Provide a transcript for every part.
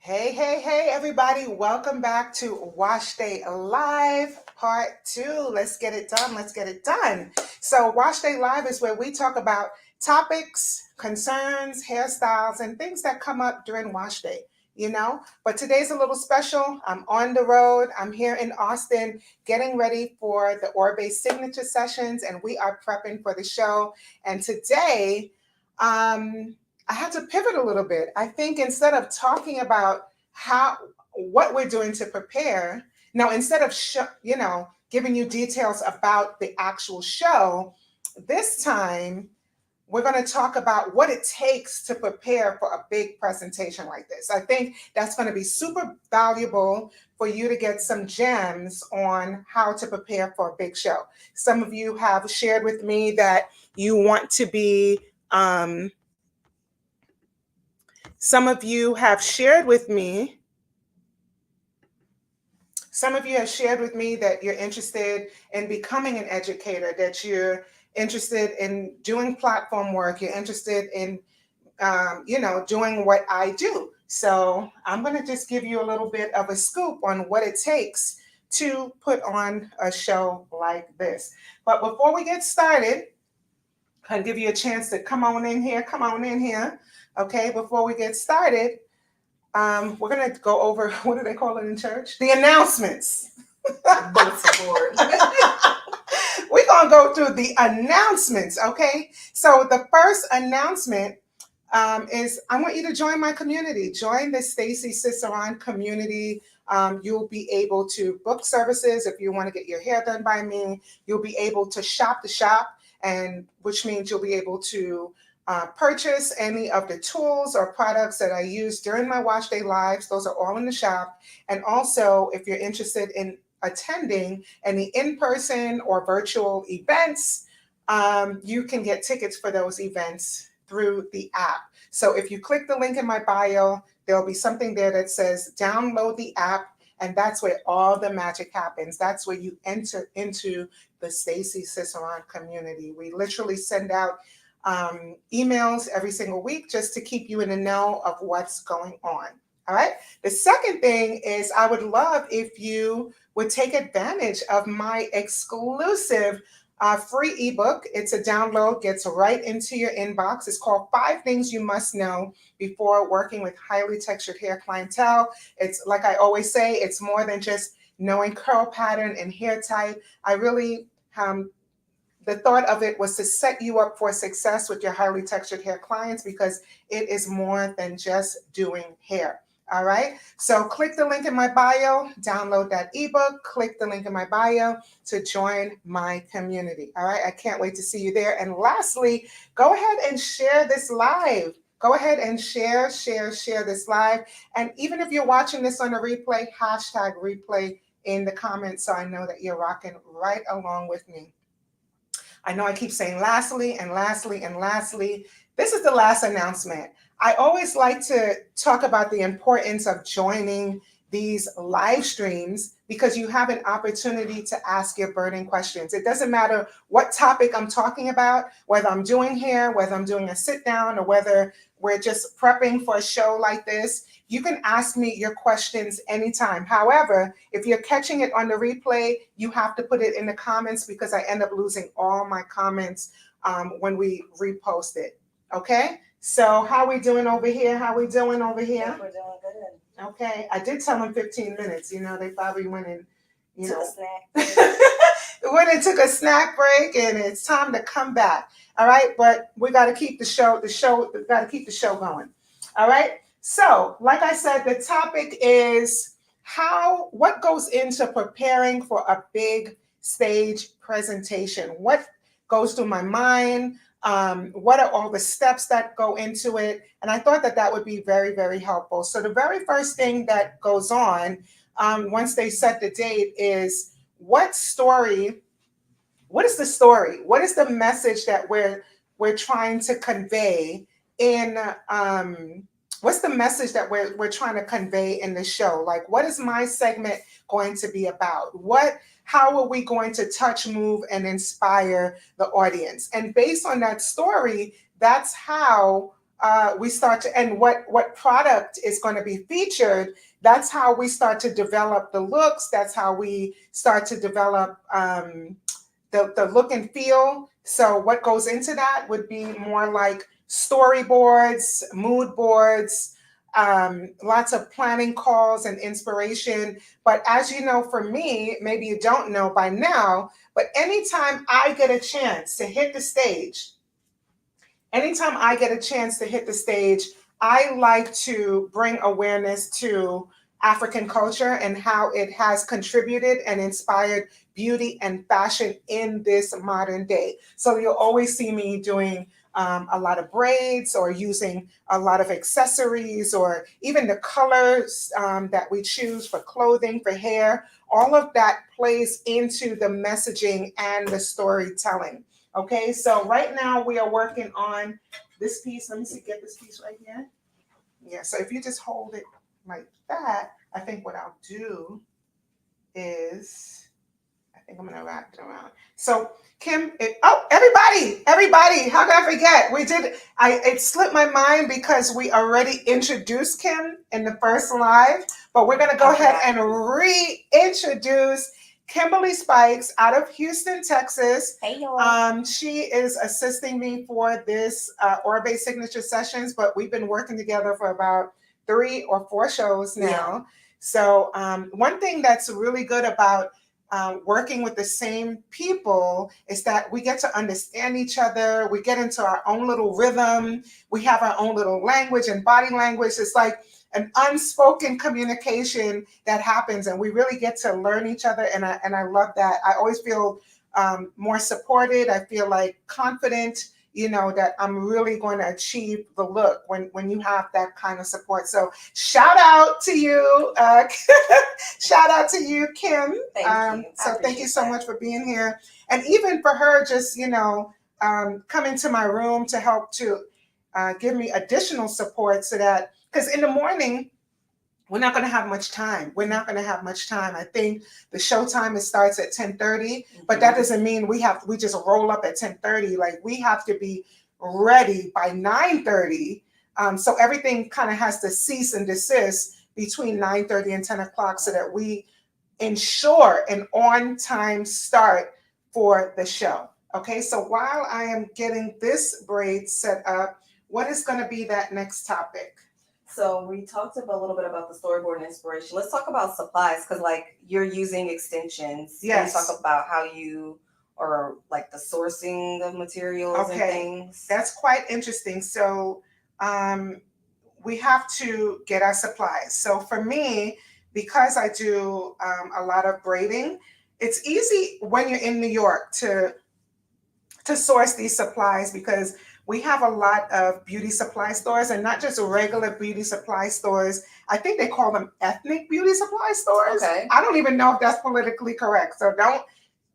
Hey, hey, hey, everybody. Welcome back to Washday Live Part 2. Let's get it done. Let's get it done. So, Washday Live is where we talk about topics, concerns, hairstyles, and things that come up during Wash Day, But today's a little special. I'm on the road. I'm here in Austin getting ready for the Orbe signature sessions, and we are prepping for the show. And today, I had to pivot a little bit. I think instead of talking about how what we're doing to prepare, now instead of giving you details about the actual show, this time we're going to talk about what it takes to prepare for a big presentation like this. I think that's going to be super valuable for you to get some gems on how to prepare for a big show. Some of you have shared with me that you want to be some of you have shared with me that you're interested in becoming an educator, that you're interested in doing platform work, you're interested in doing what I do. So I'm going to just give you a little bit of a scoop on what it takes to put on a show like this. But before we get started, I'll give you a chance to come on in here. Okay, before we get started, we're going to go over, what do they call it in church? The announcements. Bulletin board. We're going to go through the announcements, okay? So the first announcement is I want you to join my community. Join the Stacy Ciceron community. You'll be able to book services if you want to get your hair done by me. You'll be able to shop the shop, and which means you'll be able to purchase any of the tools or products that I use during my Wash Day Lives. Those are all in the shop. And also, if you're interested in attending any in-person or virtual events, you can get tickets for those events through the app. So if you click the link in my bio, there'll be something there that says download the app, and that's where all the magic happens. That's where you enter into the Stacy Ciceron community. We literally send out emails every single week just to keep you in the know of what's going on. All right. The second thing is I would love if you would take advantage of my exclusive free ebook. It's a download, gets right into your inbox. It's called 5 Things You Must Know Before Working with Highly Textured Hair Clientele. It's like I always say, it's more than just knowing curl pattern and hair type. I really the thought of it was to set you up for success with your highly textured hair clients, because it is more than just doing hair. All right. So click the link in my bio, download that ebook, click the link in my bio to join my community. All right. I can't wait to see you there. And lastly, go ahead and share this live. Go ahead and share this live. And even if you're watching this on a replay, hashtag replay in the comments so I know that you're rocking right along with me. I know I keep saying lastly and lastly and lastly. This is the last announcement. I always like to talk about the importance of joining these live streams because you have an opportunity to ask your burning questions. It doesn't matter what topic I'm talking about, whether I'm doing hair, whether I'm doing a sit down, or whether we're just prepping for a show like this. You can ask me your questions anytime. However, if you're catching it on the replay, you have to put it in the comments because I end up losing all my comments when we repost it. Okay? So how we doing over here? We're doing good. Okay. I did tell them 15 minutes. They probably went and, Took a snack. went and took a snack break, and it's time to come back. All right. But we got to keep we got to keep the show going. All right. So, like I said, the topic is what goes into preparing for a big stage presentation? What goes through my mind? What are all the steps that go into it? And I thought that would be very, very helpful. So the very first thing that goes on once they set the date is what is the story? What is the message that we're trying to convey in what's the message that we're trying to convey in the show? Like, what is my segment going to be about? How are we going to touch, move, and inspire the audience? And based on that story, that's how we start to, and what product is going to be featured, that's how we start to develop the looks. That's how we start to develop the look and feel. So what goes into that would be more like storyboards, mood boards, lots of planning calls and inspiration. But as you know, for me, maybe you don't know by now, but anytime I get a chance to hit the stage, I like to bring awareness to African culture and how it has contributed and inspired beauty and fashion in this modern day. So you'll always see me doing a lot of braids or using a lot of accessories or even the colors that we choose for clothing, for hair. All of that plays into the messaging and the storytelling. Okay, so right now we are working on this piece. Let me see, get this piece right here. Yeah, so if you just hold it like that, I think what I'll do is, I think I'm gonna wrap it around. So Kim, everybody, how could I forget? It slipped my mind because we already introduced Kim in the first live, but we're gonna go ahead and reintroduce Kimberly Spikes out of Houston, Texas. Hey, y'all. She is assisting me for this Orbe Signature Sessions, but we've been working together for about 3 or 4 shows now. Yeah. So one thing that's really good about working with the same people is that we get to understand each other. We get into our own little rhythm. We have our own little language and body language. It's like an unspoken communication that happens, and we really get to learn each other. And I love that. I always feel more supported. I feel like confident, that I'm really going to achieve the look when you have that kind of support. So shout out to you. Shout out to you, Kim. Thank you. So thank you so much for being here. And even for her, just, coming to my room to help to give me additional support so that, because in the morning, we're not going to have much time. I think the show time starts at 10:30, but that doesn't mean we just roll up at 10:30. Like, we have to be ready by 9:30. So everything kind of has to cease and desist between 9:30 and 10 o'clock so that we ensure an on-time start for the show. Okay, so while I am getting this braid set up, what is going to be that next topic? So we talked a little bit about the storyboard and inspiration. Let's talk about supplies, because like you're using extensions. Yes. Can you talk about how you or like the sourcing of materials and things? That's quite interesting. So we have to get our supplies. So for me, because I do a lot of braiding, it's easy when you're in New York to source these supplies because we have a lot of beauty supply stores, and not just regular beauty supply stores. I think they call them ethnic beauty supply stores. Okay. I don't even know if that's politically correct, so don't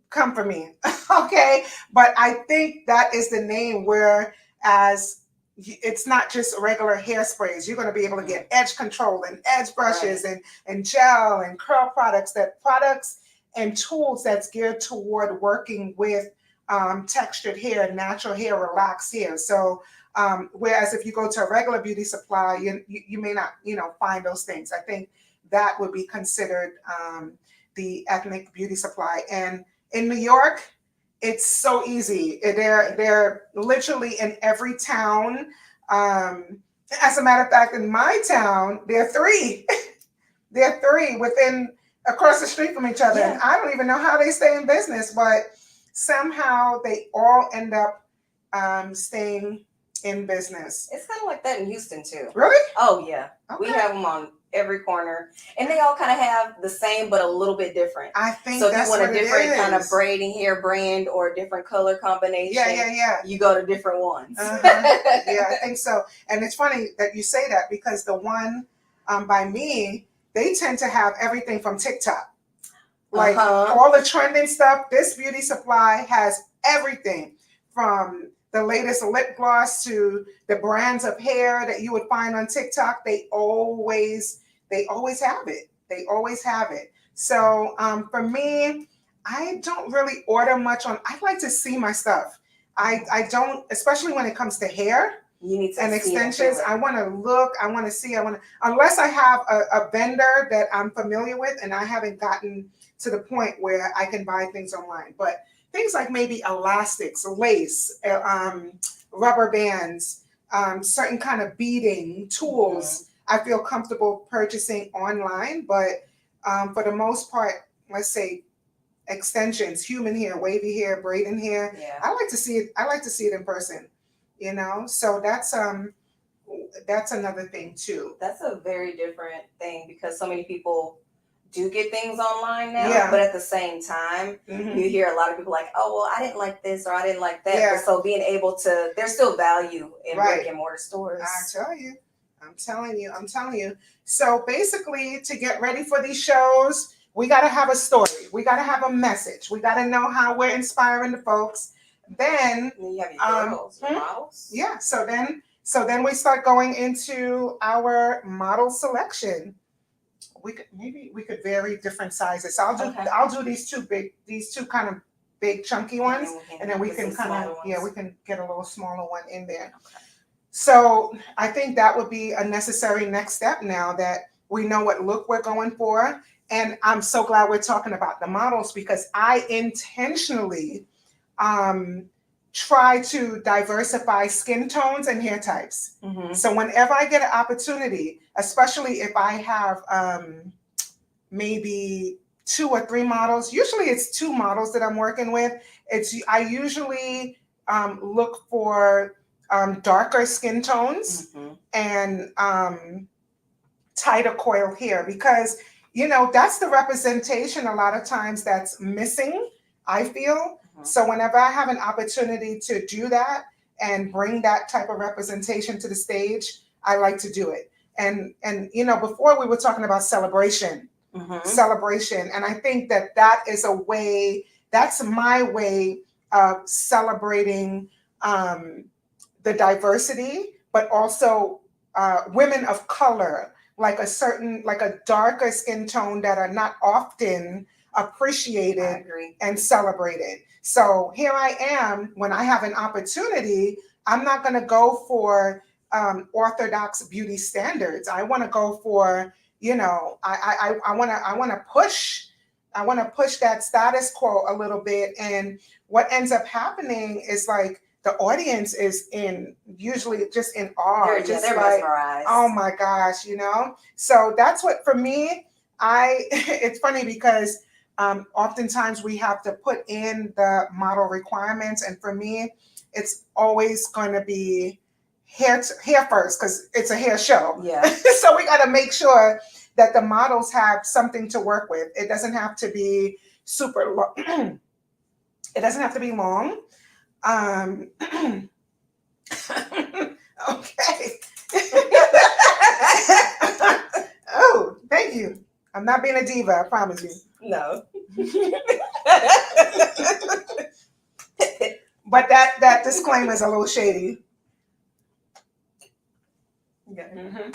come for me. Okay. But I think that is the name, whereas it's not just regular hairsprays. You're going to be able to get edge control and edge brushes and gel and curl products and tools that's geared toward working with textured hair, natural hair, relaxed hair. So whereas if you go to a regular beauty supply, you may not, find those things. I think that would be considered the ethnic beauty supply. And in New York, it's so easy. They're literally in every town. As a matter of fact, in my town, there are 3. There are 3 across the street from each other. Yeah. And I don't even know how they stay in business, but somehow they all end up staying in business. It's kind of like that in Houston too. Really? Oh yeah. Okay. We have them on every corner, and they all kind of have the same but a little bit different. I think so. If that's you want what a different it is. kind of braiding hair brand or a different color combination, Yeah. you go to different ones. Yeah, I think so. And it's funny that you say that because the one by me, they tend to have everything from TikTok. Like all the trending stuff. This beauty supply has everything from the latest lip gloss to the brands of hair that you would find on TikTok. They always have it. They always have it. So for me, I don't really order much I like to see my stuff. I don't, especially when it comes to hair. You need to and see it and extensions. feel it. I want to look, I want to see, unless I have a vendor that I'm familiar with and I haven't gotten to the point where I can buy things online. But things like maybe elastics, lace, rubber bands, certain kind of beading tools, I feel comfortable purchasing online. But for the most part, let's say extensions, human hair, wavy hair, braiding hair, Yeah. I like to see it. I like to see it in person. So that's another thing too. That's a very different thing because so many people do get things online now, Yeah. but at the same time, you hear a lot of people like, oh, well, I didn't like this or I didn't like that. Yeah. But so being able to, there's still value in Right. brick and mortar stores. I'm telling you. So basically, to get ready for these shows, we got to have a story. We got to have a message. We got to know how we're inspiring the folks. Then And you have your girls, your models. Yeah. So then we start going into our model selection. We could vary different sizes. So I'll do these two kind of big chunky ones, and then we can kind of we can get a little smaller one in there. Okay. So I think that would be a necessary next step now that we know what look we're going for. And I'm so glad we're talking about the models because I intentionally try to diversify skin tones and hair types. So whenever I get an opportunity, especially if I have maybe 2 or 3 models, usually it's 2 models that I'm working with. I usually look for darker skin tones and tighter coil hair because that's the representation a lot of times that's missing, I feel. So whenever I have an opportunity to do that and bring that type of representation to the stage, I like to do it. And before we were talking about celebration, and I think that is a way, that's my way of celebrating the diversity, but also women of color, like a darker skin tone that are not often appreciated and celebrated. So here I am, when I have an opportunity, I'm not going to go for orthodox beauty standards. I want to go for, I want to push that status quo a little bit. And what ends up happening is like the audience is usually just in awe. They're like, mesmerized. Oh my gosh, So that's what, for me, it's funny because oftentimes we have to put in the model requirements. And for me, it's always going to be hair first because it's a hair show. Yeah. So we got to make sure that the models have something to work with. It doesn't have to be super long. It doesn't have to be long. Okay. Oh, thank you. I'm not being a diva, I promise you. No. But that disclaimer is a little shady. Okay.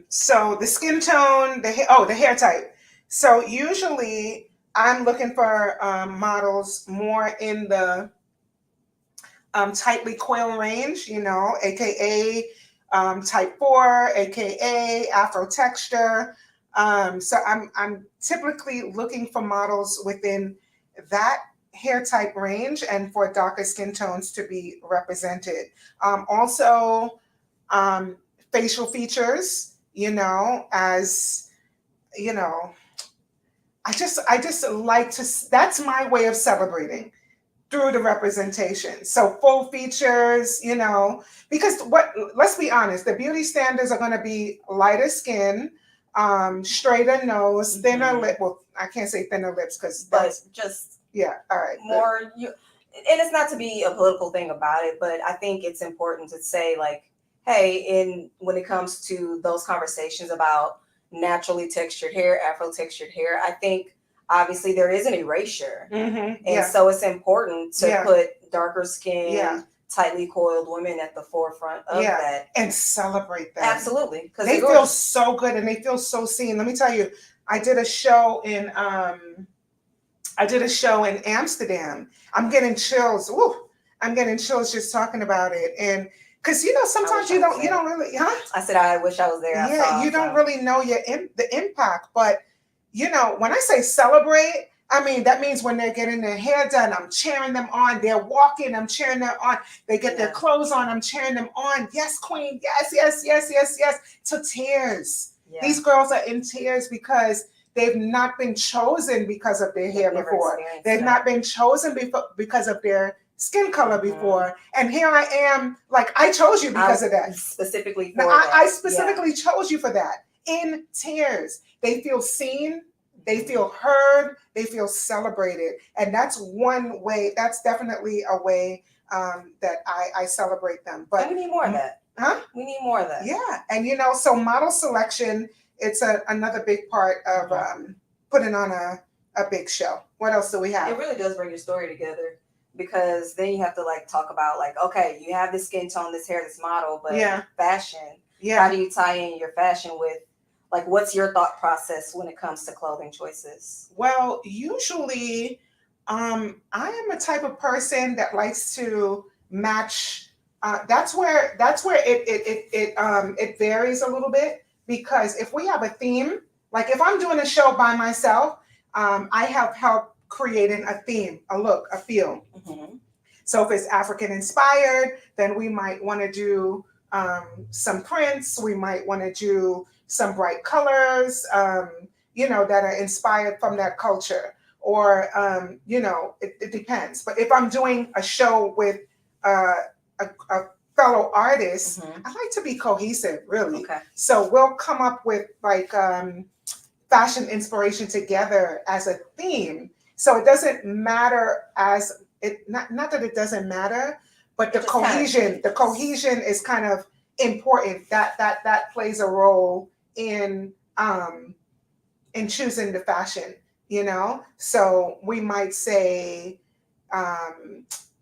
So the skin tone, the hair type. So usually I'm looking for models more in the tightly coil range, aka type 4, aka Afro texture. So I'm typically looking for models within that hair type range and for darker skin tones to be represented. Also, facial features, as I just like to. That's my way of celebrating through the representation. So full features, because let's be honest, the beauty standards are going to be lighter skin, straighter nose, thinner lip. Well, I can't say thinner lips because but just all right. More and it's not to be a political thing about it, but I think it's important to say like, hey, when it comes to those conversations about naturally textured hair, Afro textured hair, I think obviously there is an erasure. And so it's important to put darker skin, tightly coiled women at the forefront of that. And celebrate them. Absolutely. Because they feel so good and they feel so seen. Let me tell you, I did a show in Amsterdam. I'm getting chills. Ooh. I'm getting chills just talking about it. And because I sometimes wish I was you there. don't really, huh? I said I wish I was there. I Yeah, saw you don't some. really know the impact. But when I say celebrate, I mean that means when they're getting their hair done, I'm cheering them on. They're walking, I'm cheering them on. They get their Yeah. clothes on, I'm cheering them on. Yes, queen. Yes, yes, yes, yes, yes. To tears. Yeah. These girls are in tears because they've not been chosen because of their hair They've never before. experienced They've that. not been chosen because of their skin color Mhm. before. And here I am, like I chose you because of that. Specifically Now, for I that. specifically chose you for that. In tears. They feel seen, they Mhm. feel heard, they feel celebrated. And that's one way, that's definitely a way that I celebrate them. And But, we need more of that. huh? We need more of that. Yeah. And, so model selection, it's another big part of Mhm. putting on a big show. What else do we It have? really does bring your story together because then you have to like talk about like, okay, you have this skin tone, this hair, this model, but Yeah. fashion. Yeah. How do you tie in your fashion with like what's your thought process when it comes to clothing choices? Well, usually, I am a type of person that likes to match. That's where it varies a little bit because if we have a theme, like if I'm doing a show by myself, I have help creating a theme, a look, a feel. Mm-hmm. So if it's African inspired, then we might want to do some prints. We might want to do some bright colors, that are inspired from that culture. Or, it depends. But if I'm doing a show with a fellow artist, Mm-hmm. I like to be cohesive, really. Okay. So we'll come up with like fashion inspiration together as a theme. So it doesn't matter as it not that it doesn't matter, but It just kind of the changes. cohesion is kind of important. That plays a role in choosing the fashion. So we might say,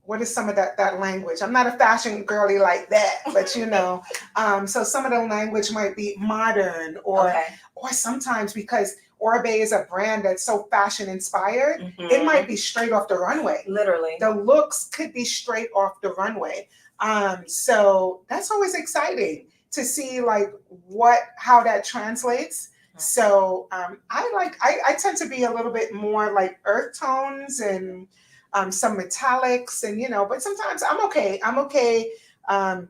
what is some of that language? I'm not a fashion girly like that, but so some of the language might be modern Okay. or sometimes because Orbe is a brand that's so fashion inspired, it might be straight off the runway. Literally. The looks could be straight off the runway. So that's always exciting to see like how that translates. So I tend to be a little bit more like earth tones and some metallics and but sometimes I'm okay.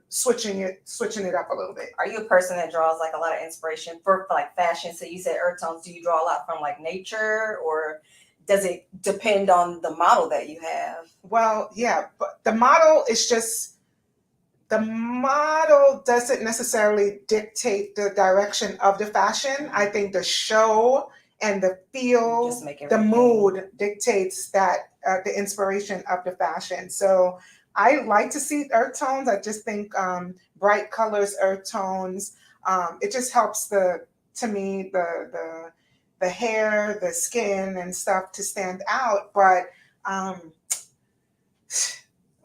Switching it up a little bit. Are you a person that draws like a lot of inspiration for like fashion? So you said earth tones. Do you draw a lot from like nature, or does it depend on the model that you have? Well, yeah, but the model doesn't necessarily dictate the direction of the fashion. I think the show and the feel, Just make the everything. mood dictates that the inspiration of the fashion. So I like to see earth tones. I just think bright colors, earth tones. It just helps to me the hair, the skin, and stuff to stand out. But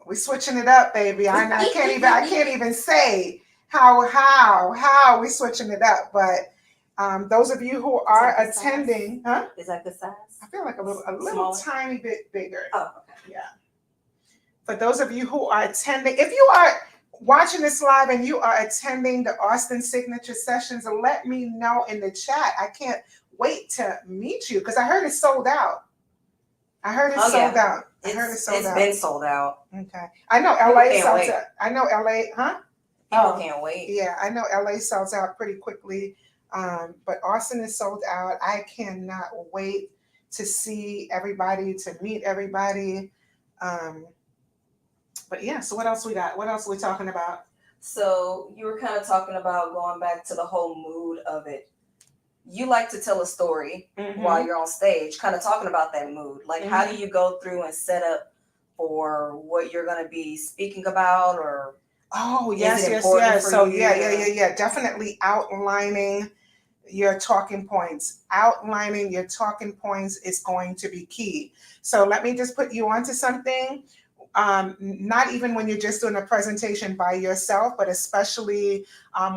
we're switching it up, baby. I can't even say how we switching it up. But those of you who are that the attending, huh? Is that the size? I feel like a little Smaller? tiny bit bigger. Oh, okay. Yeah. For those of you who are attending, if you are watching this live and you are attending the Austin Signature Sessions, let me know in the chat. I can't wait to meet you because I heard it's sold out. I heard it's sold out. It's been sold out. Okay. I know People LA can't sells wait. out. I know LA, huh? People can't wait. Yeah, I know LA sells out pretty quickly. But Austin is sold out. I cannot wait to see everybody, to meet everybody. But yeah, so what else we got? What else are we talking about? So you were kind of talking about going back to the whole mood of it. You like to tell a story while you're on stage, kind of talking about that mood. Like, how do you go through and set up for what you're going to be speaking about, or Oh, is yes, it yes, important yes. for So you yeah. Definitely outlining your talking points. Outlining your talking points is going to be key. So let me just put you onto something. Not even when you're just doing a presentation by yourself, but especially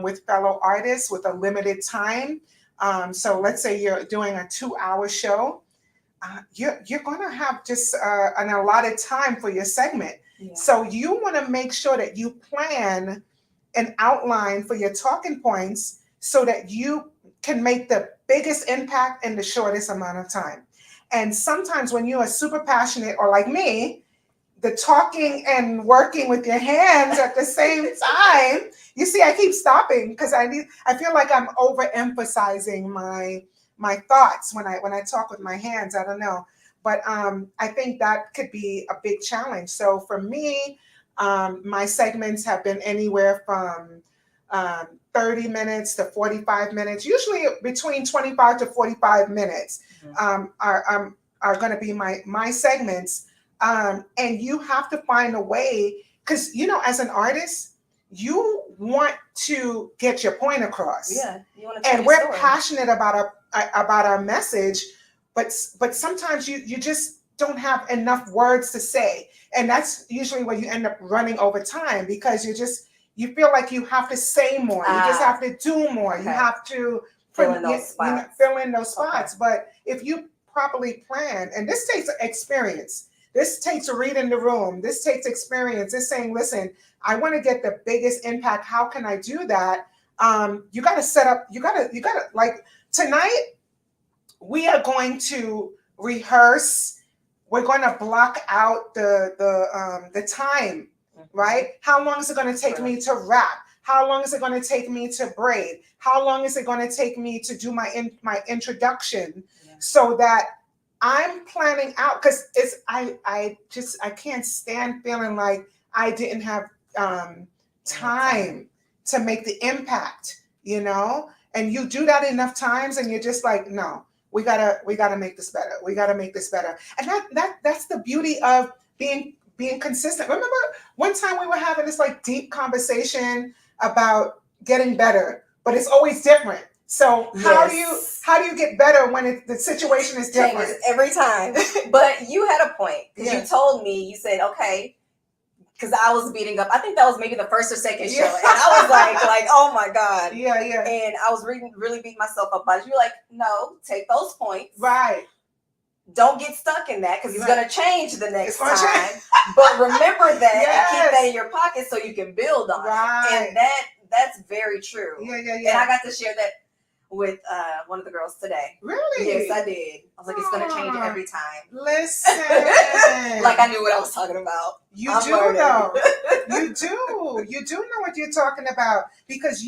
with fellow artists with a limited time. So let's say you're doing a 2-hour show. You're going to have just an allotted time for your segment. Yeah. So you want to make sure that you plan an outline for your talking points so that you can make the biggest impact in the shortest amount of time. And sometimes when you are super passionate, or like me, the talking and working with your hands at the same time, you see, I keep stopping because I feel like I'm overemphasizing my thoughts when I talk with my hands. I don't know. But I think that could be a big challenge. So for me, my segments have been anywhere from 30 minutes to 45 minutes, usually between 25 to 45 minutes are going to be my segments. And you have to find a way, because, as an artist, you want to get your point across. Yeah, you want to tell And your we're story. passionate about our message, but sometimes you just don't have enough words to say, and that's usually where you end up running over time, because you feel like you have to say more, you just have to do more, you Okay. have to Fill in those spots. fill in those spots. But if you properly plan, and this takes experience, this takes reading the room, this takes experience, this saying, listen, I want to get the biggest impact, how can I do that? You got to set up, you got to like, tonight we are going to rehearse. We're going to block out the time, right? How long is it going to take me to wrap? How long is it going to take me to braid? How long is it going to take me to do my introduction? Yeah. So that I'm planning out, because I can't stand feeling like I didn't have time to make the impact, and you do that enough times and you're just like, no, we gotta make this better. We gotta make this better. And that's the beauty of being consistent. Remember one time we were having this like deep conversation about getting better, but it's always different. So Yes. how do you get better when the situation is different? Changes every time. But you had a point, because you told me, you said, okay, because I was beating up. I think that was maybe the first or second show, and I was like, oh my god, yeah. And I was really beating myself up about it. You're like, no, take those points, right? Don't get stuck in that, because it's gonna change the next time. Change. But remember that and keep that in your pocket so you can build on it. And that's very true. Yeah. And I got to share that with one of the girls today. Really? Yes, I did. I was like, it's gonna change every time. Listen. Like I knew what I was talking about. You do though. You do know what you're talking about, because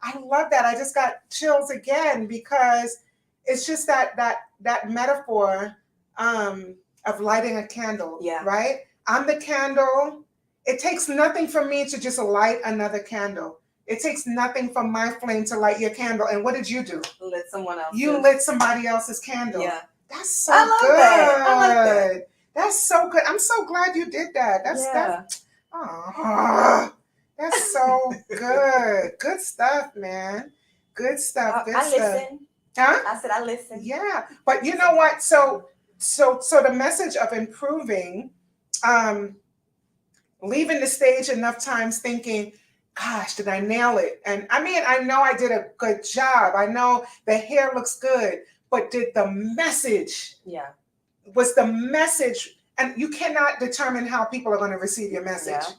I love that. I just got chills again, because it's just that metaphor of lighting a candle. Yeah. Right? I'm the candle. It takes nothing for me to just light another candle. It takes nothing from my flame to light your candle. And what did you do? Lit someone else. You lit somebody else's candle. Yeah. That's so good. I like that. That's so good. I'm so glad you did that. That's so good. Good stuff, man. Good stuff. Good stuff. Listen. Huh? I said I listen. Yeah. But you know what? So the message of improving, leaving the stage enough times thinking, gosh, did I nail it? And I mean, I know I did a good job. I know the hair looks good, but did the message, was the message, and you cannot determine how people are going to receive your message. Yeah.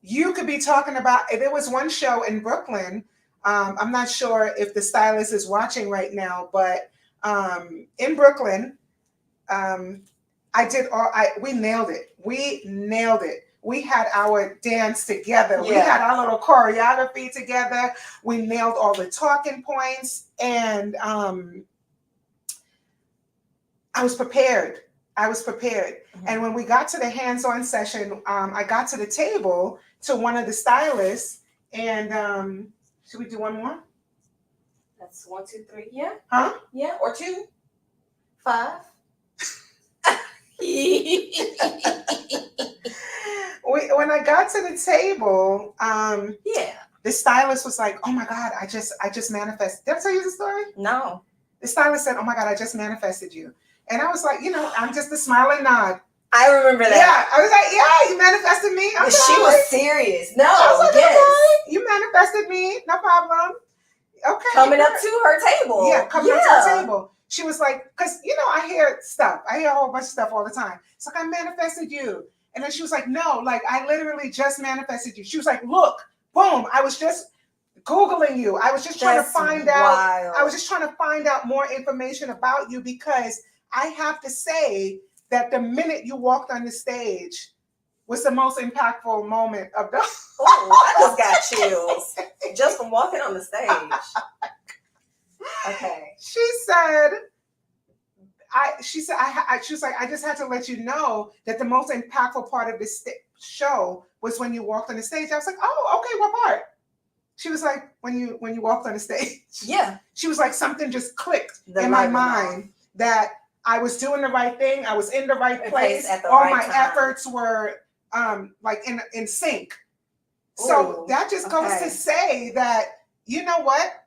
You could be talking about, there was one show in Brooklyn, I'm not sure if the stylist is watching right now, but in Brooklyn, we nailed it. We nailed it. We had our dance together. Yeah. We had our little choreography together. We nailed all the talking points, and I was prepared. Mm-hmm. And when we got to the hands-on session, I got to the table to one of the stylists, and should we do one more? That's 1, 2, 3. Yeah. Huh? Yeah. Or 2, 5. When I got to the table, the stylist was like, "Oh my God, I just manifested." Did I tell you the story? No. The stylist said, "Oh my God, I just manifested you," and I was like, I'm just a smile and nod. I remember that. Yeah, I was like, "Yeah, you manifested me." She was serious. No, I was like, yes. Okay, you manifested me, no problem. Okay. Coming up to her table. Yeah, coming up to her table. She was like, because I hear stuff. I hear a whole bunch of stuff all the time. It's like, I manifested you. And then she was like, no, like I literally just manifested you. She was like, look, boom, I was just Googling you. I was just trying to That's find out. wild. I was just trying to find out more information about you because I have to say that the minute you walked on the stage was the most impactful moment of the. Oh, I just got chills just from walking on the stage. Okay. She said, she said, she was like, I just had to let you know that the most impactful part of this show was when you walked on the stage. I was like, oh, okay, what part? She was like, when you walked on the stage. Yeah. She was like, something just clicked in my mind that I was doing the right thing. I was in the right place. All my efforts were like in sync. So that just goes to say that, you know what?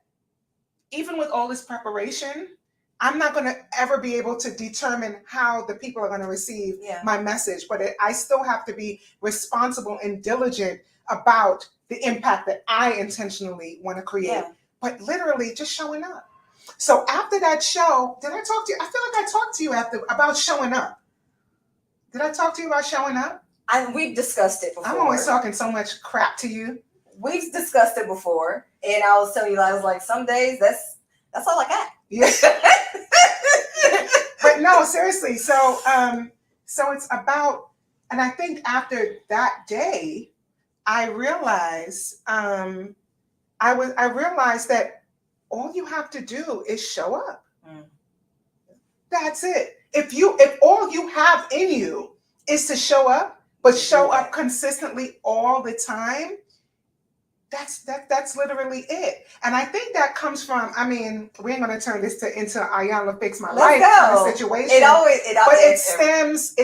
Even with all this preparation, I'm not going to ever be able to determine how the people are going to receive my message, but I still have to be responsible and diligent about the impact that I intentionally want to create. Yeah. But literally just showing up. So after that show, did I talk to you? I feel like I talked to you about showing up. Did I talk to you about showing up? We've discussed it before. I'm always talking so much crap to you. We've discussed it before, and I was telling you, I was like, some days that's all I got. Yeah. But no, seriously. So it's about, and I think after that day, I realized that all you have to do is show up. Mm. That's it. If all you have in you is to show up, but show up consistently all the time, that's literally it. And I think that comes from, I mean, we ain't gonna turn this into Ayanna Fix My Life kind of situation. It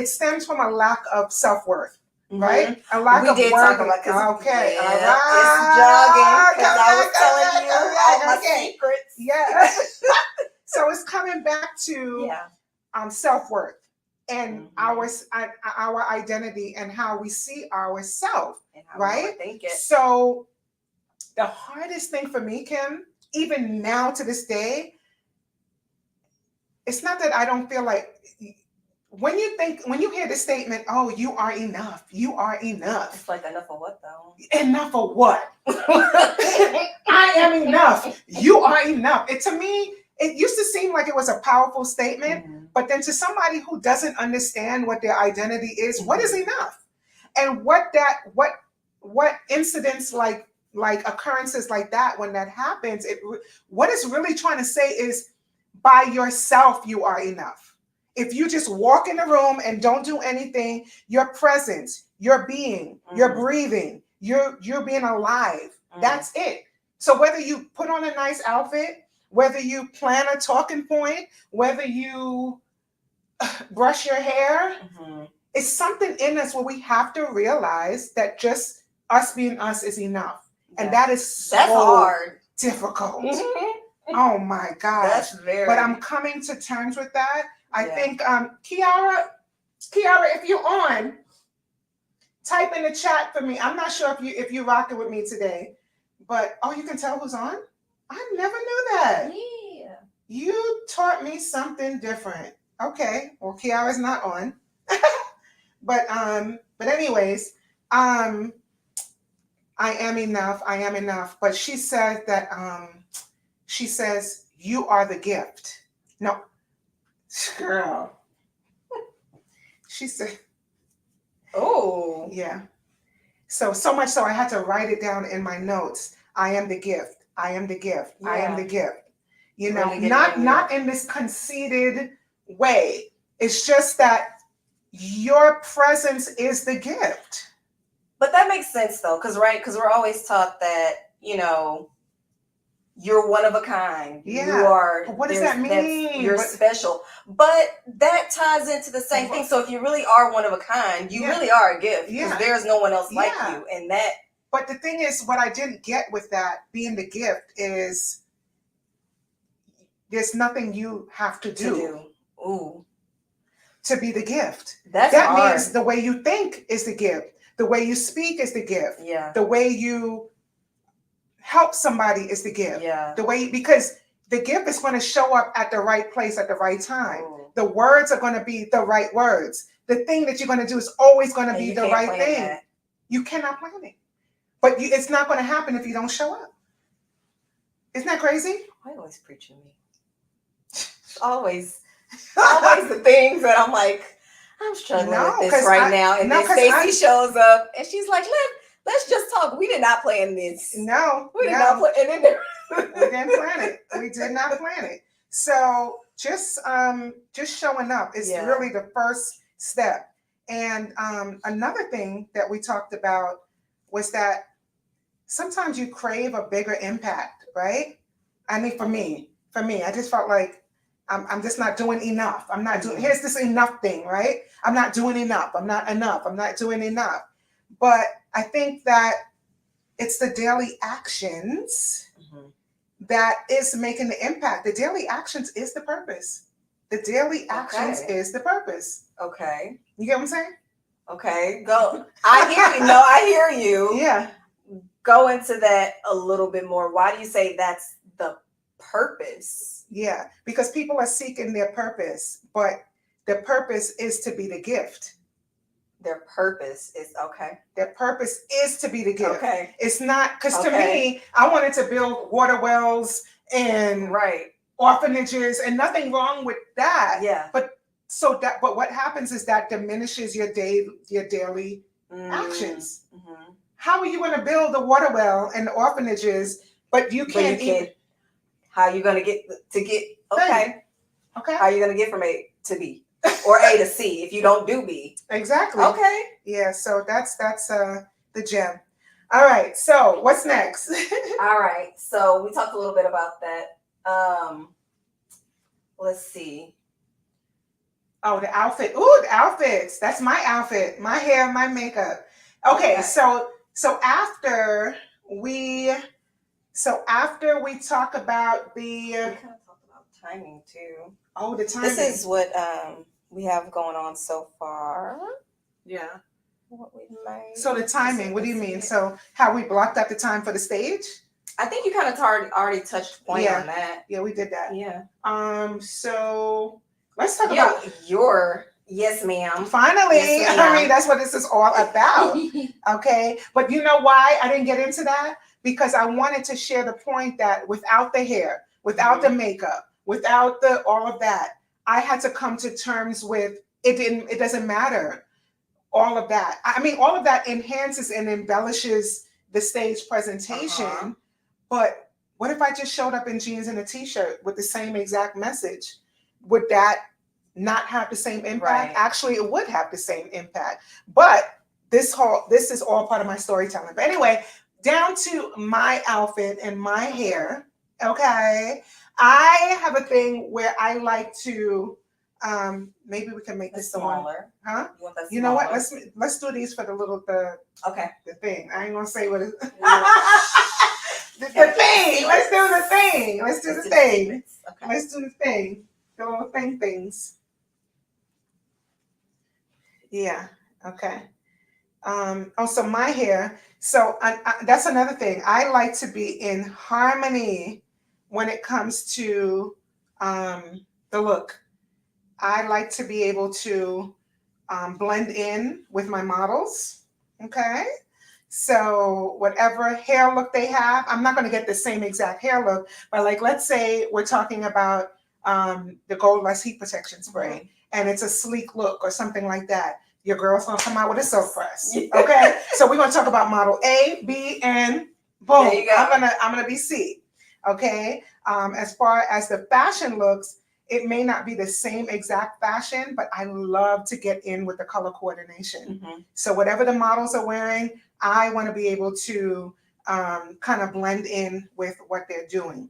stems from a lack of self-worth. Mm-hmm. Right? A lack of worth. Talk about okay. Yeah, all right. It's jogging because I was telling you all my secrets. Yeah. So it's coming back to self-worth and our identity and how we see ourselves. Right? So the hardest thing for me, Kim, even now to this day, it's not that I don't feel like, when you hear the statement, oh, you are enough. It's like, enough of what though? Enough of what? I am enough. You are enough. To me, it used to seem like it was a powerful statement, but then to somebody who doesn't understand what their identity is, what is enough? And what incidents like occurrences like that, when that happens, what it's really trying to say is, by yourself, you are enough. If you just walk in the room and don't do anything, your presence, your being, your breathing, you're being alive. That's it. So whether you put on a nice outfit, whether you plan a talking point, whether you brush your hair, it's something in us where we have to realize that just us being us is enough. Yeah. And that's hard. Difficult. Oh my gosh. But I'm coming to terms with that. I think Kiara, if you're on, type in the chat for me. I'm not sure if you rocking with me today, but you can tell who's on? I never knew that. Yeah. You taught me something different. Okay. Well, Kiara's not on. But anyways, I am enough. But she says that she says you are the gift. No. Girl. She said, oh. Yeah. So much so I had to write it down in my notes. I am the gift. I am the gift. Yeah. I am the gift. You know, really not in this conceited way. It's just that your presence is the gift. But that makes sense though, because we're always taught that, you're one of a kind. Yeah. You are. What does that mean? You're special. But that ties into the same thing. So if you really are one of a kind, you really are a gift. Because there's no one else like you. And that. But the thing is, what I didn't get with that being the gift is there's nothing you have to do. Ooh. To be the gift. That hard. Means the way you think is the gift. The way you speak is the gift. Yeah. The way you help somebody is the gift. Yeah. The way, because the gift is going to show up at the right place at the right time. Mm. The words are going to be the right words. The thing that you're going to do is always going to And be you the can't right plan thing. that. You cannot plan it. But it's not going to happen if you don't show up. Isn't that crazy? Why always preaching me? Always the things that I'm like, I'm struggling No, with this right now. And no, then Stacy shows up and she's like, let's just talk. We did not plan this. No, We did not plan it. We didn't plan it. We did not plan it. So just showing up is really the first step. And another thing that we talked about was that sometimes you crave a bigger impact, right? I mean, for me, I just felt like I'm just not doing enough. I'm not doing, here's this enough thing, right? I'm not doing enough. I'm not enough. I'm not doing enough. But I think that it's the daily actions that is making the impact. The daily actions is the purpose. The daily actions is the purpose. Okay. You get what I'm saying? Okay. Go. I hear you. No, I hear you. Yeah. Go into that a little bit more. Why do you say that's the purpose? Yeah, because people are seeking their purpose, but the purpose is to be the gift. Their purpose is okay. Their purpose is to be the gift. Okay. It's not, because to me, I wanted to build water wells and orphanages, and nothing wrong with that. Yeah. But what happens is that diminishes your daily actions. Mm-hmm. How are you going to build a water well and orphanages, but you can't even? How are you going to get okay? Okay. How are you going to get from A to B or A to C if you don't do B? Exactly. Okay. Yeah. So that's the gem. All right. So what's next? All right. So we talked a little bit about that. Let's see. Oh, the outfit. Ooh, the outfits. That's my outfit. My hair, my makeup. Okay. So after we talk about we kind of talked about timing too. Oh, the timing. This is what we have going on so far. Yeah. What we made. So the timing, what do you mean? So how we blocked out the time for the stage? I think you kind of already touched point on that. Yeah, we did that. Yeah. So let's talk about your yes, ma'am. Finally, yes, ma'am. I mean, that's what this is all about. Okay. But you know why I didn't get into that? Because I wanted to share the point that without the hair, without the makeup, without all of that, I had to come to terms with it doesn't matter. All of that. I mean, all of that enhances and embellishes the stage presentation. But what if I just showed up in jeans and a t-shirt with the same exact message? Would that not have the same impact? Right. Actually, it would have the same impact. But this is all part of my storytelling. But anyway, down to my outfit and my hair. Okay. I have a thing where I like to maybe we can make this smaller. Huh? You know what? Let's do these for the thing. I ain't gonna say what it is. The thing. Let's do the thing. Let's do the thing. Okay. Let's do the thing. The little things. Yeah. Okay. So my hair. So that's another thing. I like to be in harmony when it comes to the look. I like to be able to blend in with my models. Okay. So whatever hair look they have, I'm not going to get the same exact hair look, but like, let's say we're talking about the Gold Lust Heat Protection Spray, and it's a sleek look or something like that. Your girl's going to come out with a silk press. Okay. So we're going to talk about model A, B, and boom. There you go. I'm going to be C. Okay. As far as the fashion looks, it may not be the same exact fashion, but I love to get in with the color coordination. So whatever the models are wearing, I want to be able to kind of blend in with what they're doing.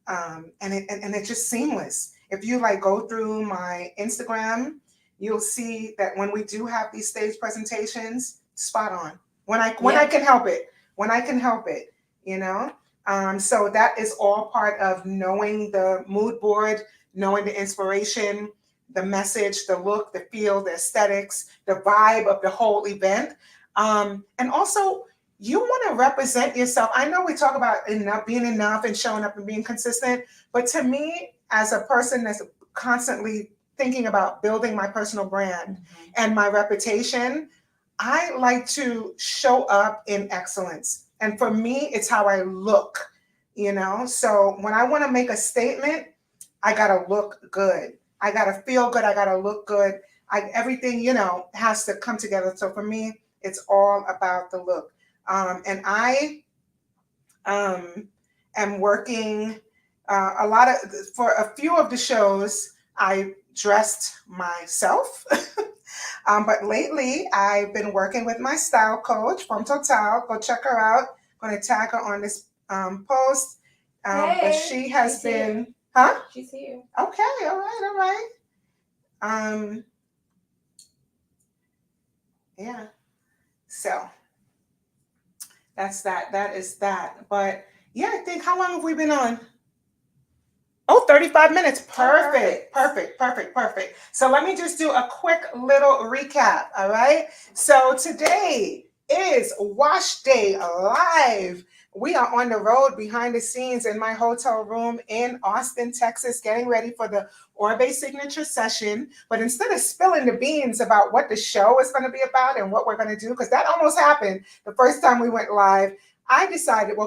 And it's just seamless. If you like go through my Instagram, you'll see that when we do have these stage presentations, spot on. When I can help it, you know? So that is all part of knowing the mood board, knowing the inspiration, the message, the look, the feel, the aesthetics, the vibe of the whole event. And also you want to represent yourself. I know we talk about enough, being enough and showing up and being consistent, but to me, as a person that's constantly thinking about building my personal brand and my reputation, I like to show up in excellence. And for me, it's how I look, you know? So when I want to make a statement, I got to look good. I got to feel good. I got to look good. Everything, has to come together. So for me, it's all about the look. And I um, am working for a few of the shows, I dressed myself. But lately, I've been working with my style coach from Total. Go check her out. I'm going to tag her on this post. But she has been, here. Huh? She's here. Okay, all right, all right. Yeah. So that's that. That is that. But yeah, I think, how long have we been on? Oh, 35 minutes. Perfect. Perfect. Perfect. Perfect. So let me just do a quick little recap. All right. So today is Wash Day Live. We are on the road behind the scenes in my hotel room in Austin, Texas, getting ready for the Orbe signature session. But instead of spilling the beans about what the show is going to be about and what we're going to do, because that almost happened the first time we went live,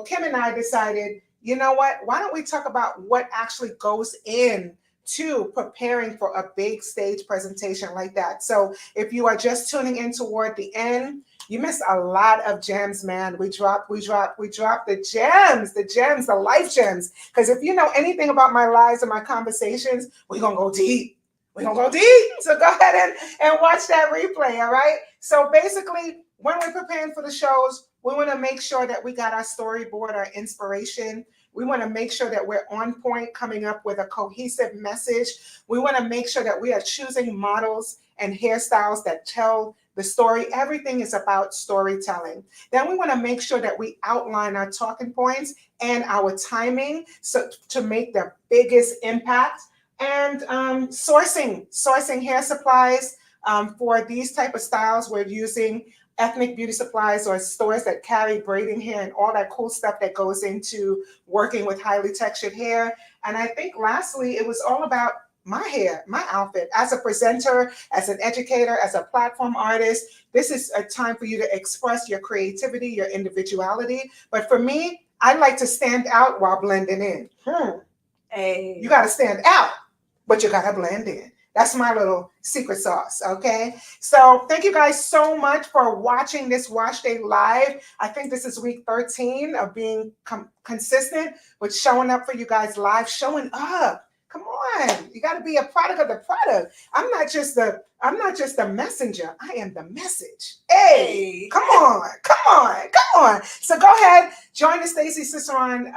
Kim and I decided, you know what? Why don't we talk about what actually goes in to preparing for a big stage presentation like that? So if you are just tuning in toward the end, you missed a lot of gems, man. We dropped the gems, the life gems. Because if you know anything about my lives and my conversations, we're gonna go deep. We're gonna go deep. So go ahead and watch that replay, all right? So basically, when we're preparing for the shows, we want to make sure that we got our storyboard, our inspiration. We want to make sure that we're on point, coming up with a cohesive message. We want to make sure that we are choosing models and hairstyles that tell the story. Everything is about storytelling. Then we want to make sure that we outline our talking points and our timing so to make the biggest impact. And sourcing hair supplies for these type of styles. We're using ethnic beauty supplies or stores that carry braiding hair and all that cool stuff that goes into working with highly textured hair. And I think lastly, it was all about my hair, my outfit. As a presenter, as an educator, as a platform artist, this is a time for you to express your creativity, your individuality. But for me, I like to stand out while blending in. Hey. You got to stand out, but you got to blend in. That's my little secret sauce, okay? So thank you guys so much for watching this Wash Day Live. I think this is week 13 of being consistent with showing up for you guys live, showing up. Come on, you got to be a product of the product. I'm not just the messenger. I am the message. Hey, come on. So go ahead, join the Stacy Ciceron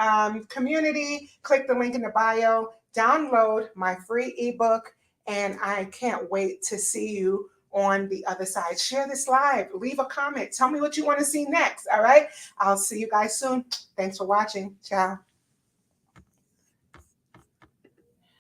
community. Click the link in the bio. Download my free ebook. And I can't wait to see you on the other side. Share this live. Leave a comment. Tell me what you want to see next. All right. I'll see you guys soon. Thanks for watching. Ciao.